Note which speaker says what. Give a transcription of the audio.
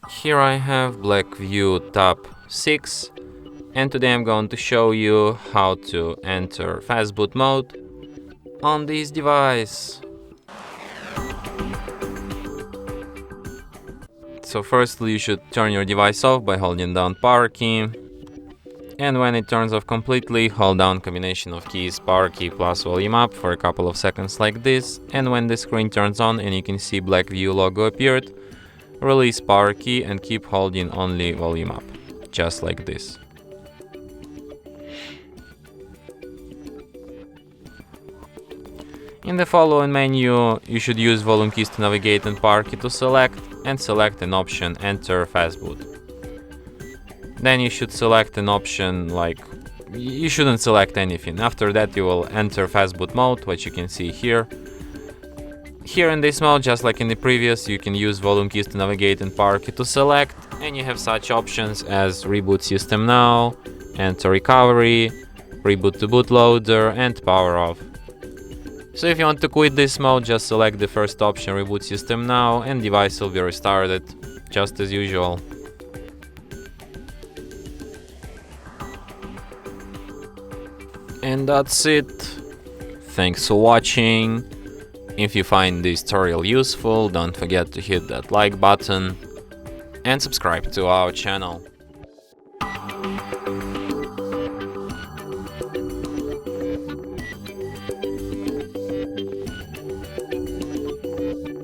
Speaker 1: Here I have Blackview Tab 6, and today I'm going to show you how to enter Fastboot mode on this device. So firstly, you should turn your device off by holding down power key, and when it turns off completely, hold down combination of keys power key plus volume up for a couple of seconds like this, and when the screen turns on and you can see Blackview logo appeared, release power key and keep holding only volume up, just like this. In the following menu, you should use volume keys to navigate and power key to select, and select an option Enter Fastboot. Then you should select an option like, you shouldn't select anything. After that you will enter Fastboot mode, which you can see here. Here in this mode, just like in the previous, you can use volume keys to navigate and power key to select, and you have such options as Reboot System Now, Enter Recovery, Reboot to Bootloader, and Power Off. So if you want to quit this mode, just select the first option, Reboot System Now, and device will be restarted, just as usual. And that's it. Thanks for watching. If you find this tutorial useful, don't forget to hit that like button and subscribe to our channel.